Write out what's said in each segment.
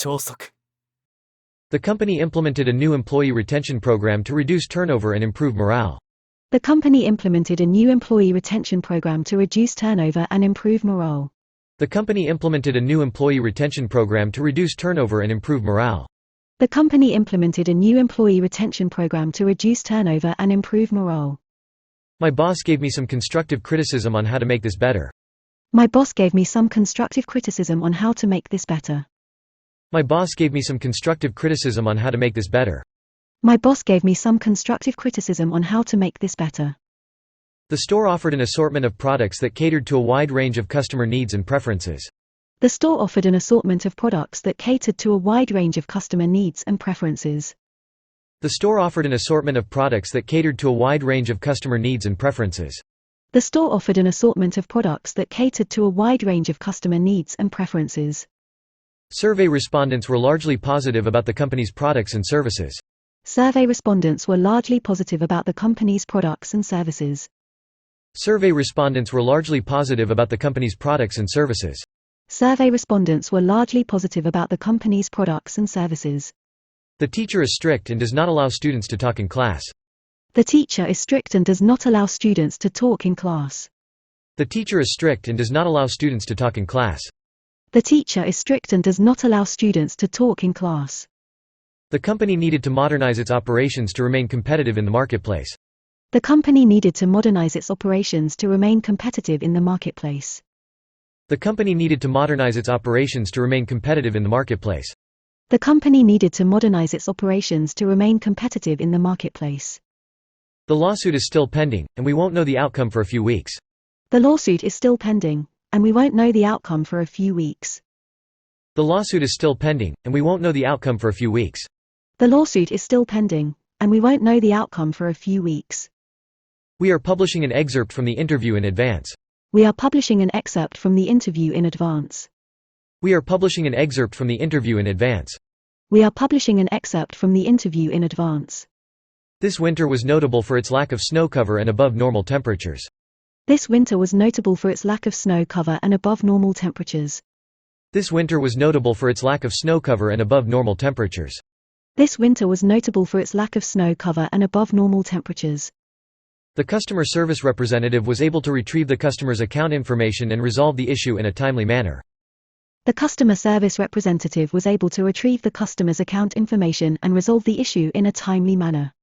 超速 The company implemented a new employee retention program to reduce turnover and improve morale. The company implemented a new employee retention program to reduce turnover and improve morale. The company implemented a new employee retention program to reduce turnover and improve morale. The company implemented a new employee retention program to reduce turnover and improve morale. My boss gave me some constructive criticism on how to make this better. My boss gave me some constructive criticism on how to make this better. My boss gave me some constructive criticism on how to make this better. My boss gave me some constructive criticism on how to make this better. The store offered an assortment of products that catered to a wide range of customer needs and preferences. The store offered an assortment of products that catered to a wide range of customer needs and preferences. The store offered an assortment of products that catered to a wide range of customer needs and preferences. The store offered an assortment of products that catered to a wide range of customer needs and preferences. Survey respondents were largely positive about the company's products and services. Survey respondents were largely positive about the company's products and services. Survey respondents were largely positive about the company's products and services. Survey respondents were largely positive about the company's products and services. The teacher is strict and does not allow students to talk in class. The teacher is strict and does not allow students to talk in class. The teacher is strict and does not allow students to talk in class. The teacher is strict and does not allow students to talk in class. The company needed to modernize its operations to remain competitive in the marketplace. The company needed to modernize its operations to remain competitive in the marketplace. The company needed to modernize its operations to remain competitive in the marketplace. The company needed to modernize its operations to remain competitive in the marketplace. The lawsuit is still pending, and we won't know the outcome for a few weeks. The lawsuit is still pending, and we won't know the outcome for a few weeks. The lawsuit is still pending, and we won't know the outcome for a few weeks. The lawsuit is still pending, and we won't know the outcome for a few weeks. We are publishing an excerpt from the interview in advance. We are publishing an excerpt from the interview in advance. We are publishing an excerpt from the interview in advance. We are publishing an excerpt from the interview in advance. This winter was notable for its lack of snow cover and above normal temperatures. This winter was notable for its lack of snow cover and above normal temperatures. This winter was notable for its lack of snow cover and above normal temperatures. This winter was notable for its lack of snow cover and above normal temperatures. The customer service representative was able to retrieve the customer's account information and resolve the issue in a timely manner. The customer service representative was able to retrieve the customer's account information and resolve the issue in a timely manner.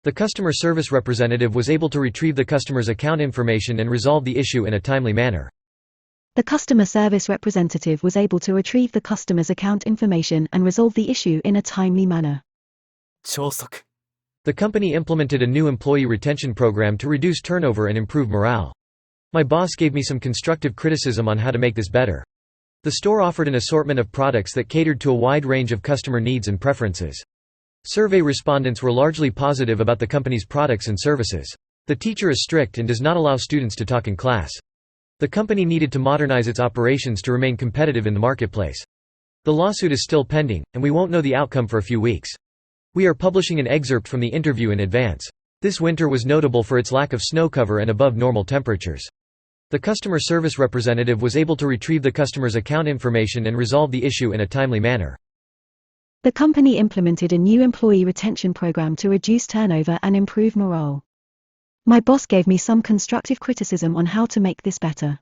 The customer service representative was able to retrieve the customer's account information and resolve the issue in a timely manner. The customer service representative was able to retrieve the customer's account information and resolve the issue in a timely manner. 超速 The company implemented a new employee retention program to reduce turnover and improve morale. My boss gave me some constructive criticism on how to make this better. The store offered an assortment of products that catered to a wide range of customer needs and preferences. Survey respondents were largely positive about the company's products and services. The teacher is strict and does not allow students to talk in class. The company needed to modernize its operations to remain competitive in the marketplace. The lawsuit is still pending, and we won't know the outcome for a few weeks. We are publishing an excerpt from the interview in advance. This winter was notable for its lack of snow cover and above normal temperatures. The customer service representative was able to retrieve the customer's account information and resolve the issue in a timely manner. The company implemented a new employee retention program to reduce turnover and improve morale. My boss gave me some constructive criticism on how to make this better.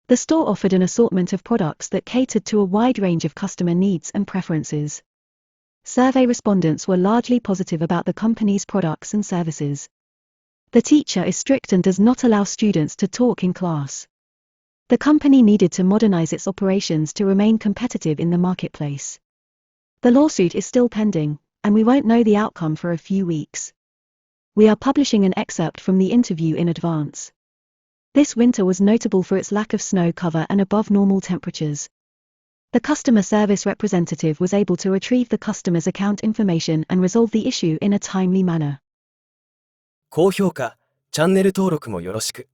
The store offered an assortment of products that catered to a wide range of customer needs and preferences. Survey respondents were largely positive about the company's products and services. The teacher is strict and does not allow students to talk in class. The company needed to modernize its operations to remain competitive in the marketplace. The lawsuit is still pending, and we won't know the outcome for a few weeks. We are publishing an excerpt from the interview in advance. This winter was notable for its lack of snow cover and above normal temperatures. The customer service representative was able to retrieve the customer's account information and resolve the issue in a timely manner. 高評価、チャンネル登録もよろしく。